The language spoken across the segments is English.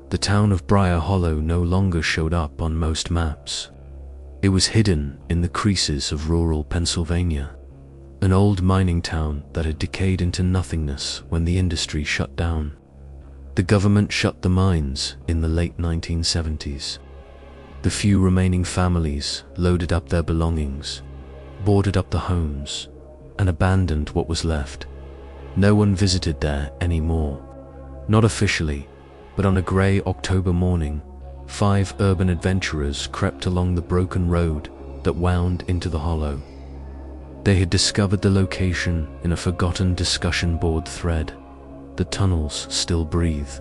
The town of Briar Hollow no longer showed up on most maps. It was hidden in the creases of rural Pennsylvania, an old mining town that had decayed into nothingness when the industry shut down. The government shut the mines in the late 1970s. The few remaining families loaded up their belongings, boarded up the homes, and abandoned what was left. No one visited there anymore. Not officially, but on a grey October morning, 5 urban adventurers crept along the broken road that wound into the hollow. They had discovered the location in a forgotten discussion board thread. The tunnels still breathe.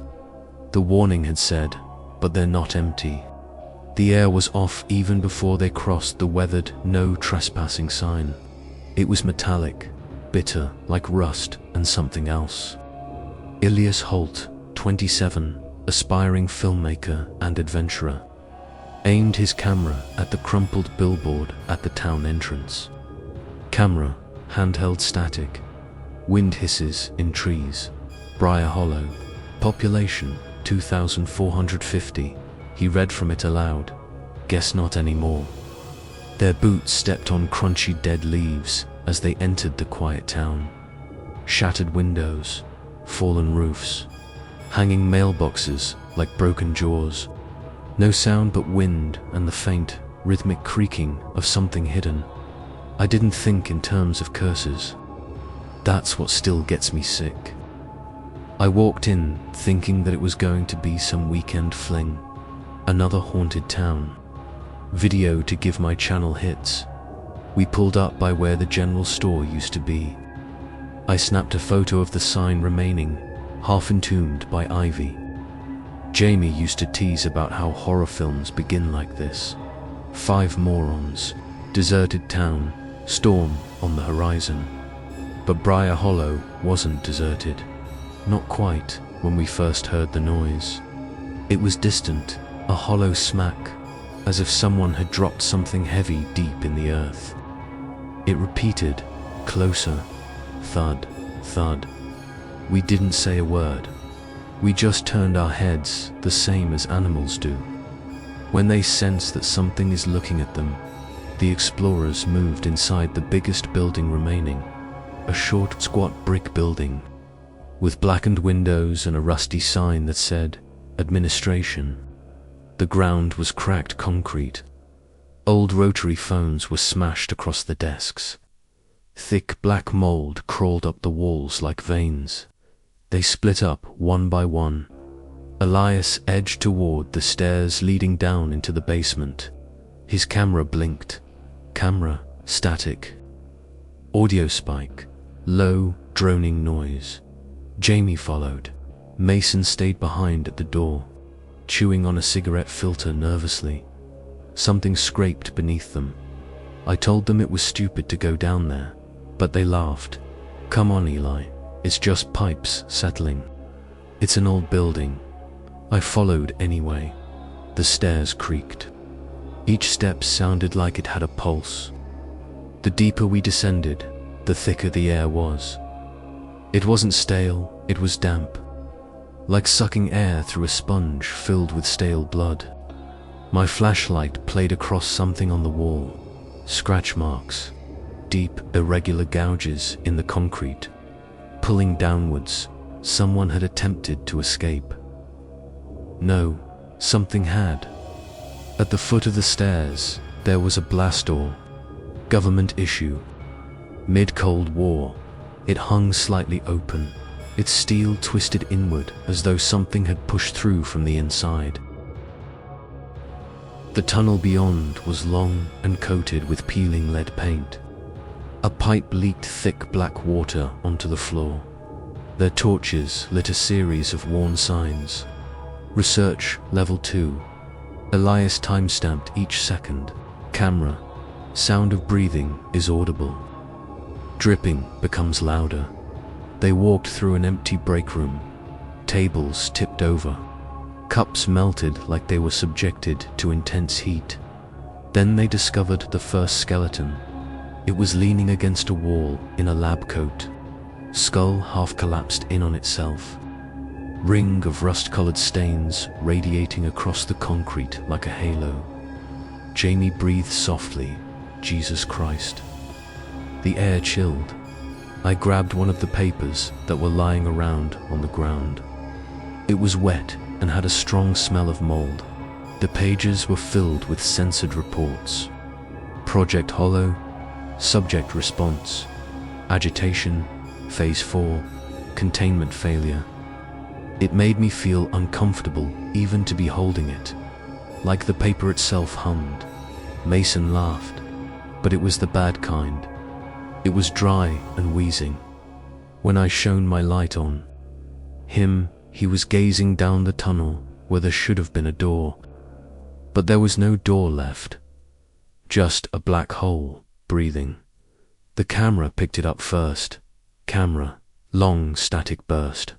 The warning had said, but they're not empty. The air was off even before they crossed the weathered "No Trespassing" sign. It was metallic, bitter like rust and something else. Ilias Holt, 27, aspiring filmmaker and adventurer, aimed his camera at the crumpled billboard at the town entrance. Camera, handheld static. Wind hisses in trees. Briar Hollow. Population 2,450. He read from it aloud. Guess not anymore. Their boots stepped on crunchy dead leaves as they entered the quiet town. Shattered windows, fallen roofs, hanging mailboxes like broken jaws. No sound but wind and the faint, rhythmic creaking of something hidden. I didn't think in terms of curses. That's what still gets me sick. I walked in thinking that it was going to be some weekend fling. Another haunted town. Video to give my channel hits. We pulled up by where the general store used to be. I snapped a photo of the sign remaining, half entombed by ivy. Jamie used to tease about how horror films begin like this. 5 morons, deserted town, storm on the horizon. But Briar Hollow wasn't deserted. Not quite when we first heard the noise. It was distant, a hollow smack, as if someone had dropped something heavy deep in the earth. It repeated, closer, thud, thud. We didn't say a word. We just turned our heads the same as animals do. When they sense that something is looking at them, the explorers moved inside the biggest building remaining, a short, squat brick building, with blackened windows and a rusty sign that said, Administration. The ground was cracked concrete. Old rotary phones were smashed across the desks. Thick black mold crawled up the walls like veins. They split up one by one. Elias edged toward the stairs leading down into the basement. His camera blinked. Camera, static. Audio spike, low, droning noise. Jamie followed. Mason stayed behind at the door, chewing on a cigarette filter nervously. Something scraped beneath them. I told them it was stupid to go down there, but they laughed. Come on, Eli. It's just pipes settling. It's an old building. I followed anyway. The stairs creaked. Each step sounded like it had a pulse. The deeper we descended, the thicker the air was. It wasn't stale, it was damp. Like sucking air through a sponge filled with stale blood. My flashlight played across something on the wall. Scratch marks. Deep, irregular gouges in the concrete. Pulling downwards, someone had attempted to escape. No, something had. At the foot of the stairs, there was a blast door. Government issue. Mid-Cold War. It hung slightly open, its steel twisted inward as though something had pushed through from the inside. The tunnel beyond was long and coated with peeling lead paint. A pipe leaked thick black water onto the floor. Their torches lit a series of worn signs. Research Level 2. Elias time-stamped each second. Camera. Sound of breathing is audible. Dripping becomes louder. They walked through an empty break room. Tables tipped over. Cups melted like they were subjected to intense heat. Then they discovered the first skeleton. It was leaning against a wall in a lab coat. Skull half collapsed in on itself. ring of rust-colored stains radiating across the concrete like a halo. Jamie breathed softly. Jesus Christ. The air chilled. I grabbed one of the papers that were lying around on the ground. It was wet and had a strong smell of mold. The pages were filled with censored reports. Project Hollow, subject response, agitation, phase 4, containment failure. It made me feel uncomfortable even to be holding it. Like the paper itself hummed. Mason laughed, but it was the bad kind. It was dry and wheezing. When I shone my light on him, he was gazing down the tunnel where there should have been a door. But there was no door left. Just a black hole, breathing. The camera picked it up first. Camera, long static burst.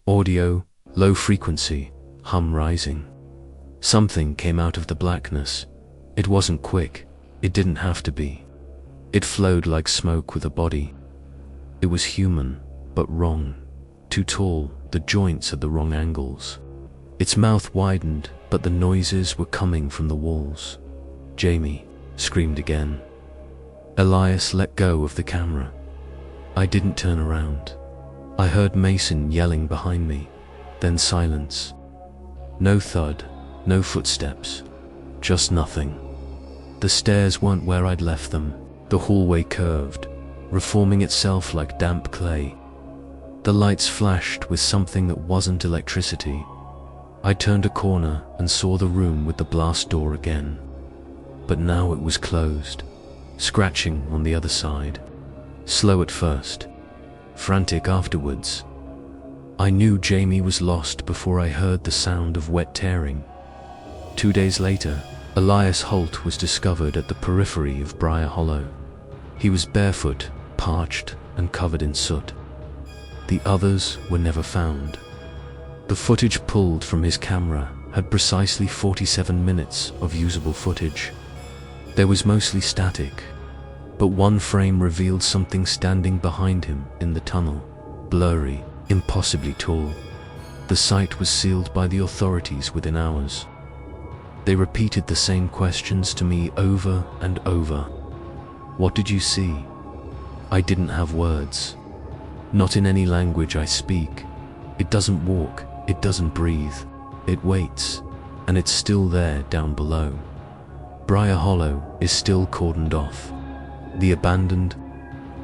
Audio, low frequency, hum rising. Something came out of the blackness. It wasn't quick. It didn't have to be. It flowed like smoke with a body. It was human, but wrong. Too tall, the joints at the wrong angles. Its mouth widened, but the noises were coming from the walls. Jamie screamed again. Elias let go of the camera. I didn't turn around. I heard Mason yelling behind me, then silence. No thud, no footsteps, just nothing. The stairs weren't where I'd left them. The hallway curved, reforming itself like damp clay. The lights flashed with something that wasn't electricity. I turned a corner and saw the room with the blast door again. But now it was closed, scratching on the other side. Slow at first, frantic afterwards. I knew Jamie was lost before I heard the sound of wet tearing. 2 days later, Elias Holt was discovered at the periphery of Briar Hollow. He was barefoot, parched, and covered in soot. The others were never found. The footage pulled from his camera had precisely 47 minutes of usable footage. There was mostly static, but one frame revealed something standing behind him in the tunnel, blurry, impossibly tall. The site was sealed by the authorities within hours. They repeated the same questions to me over and over. What did you see? I didn't have words. Not in any language I speak. It doesn't walk, it doesn't breathe. It waits, and it's still there down below. Briar Hollow is still cordoned off. The abandoned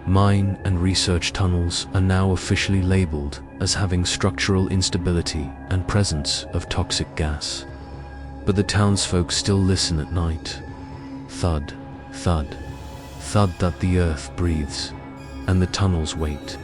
mine and research tunnels are now officially labeled as having structural instability and presence of toxic gas. But the townsfolk still listen at night. Thud, thud, thud that the earth breathes, and the tunnels wait.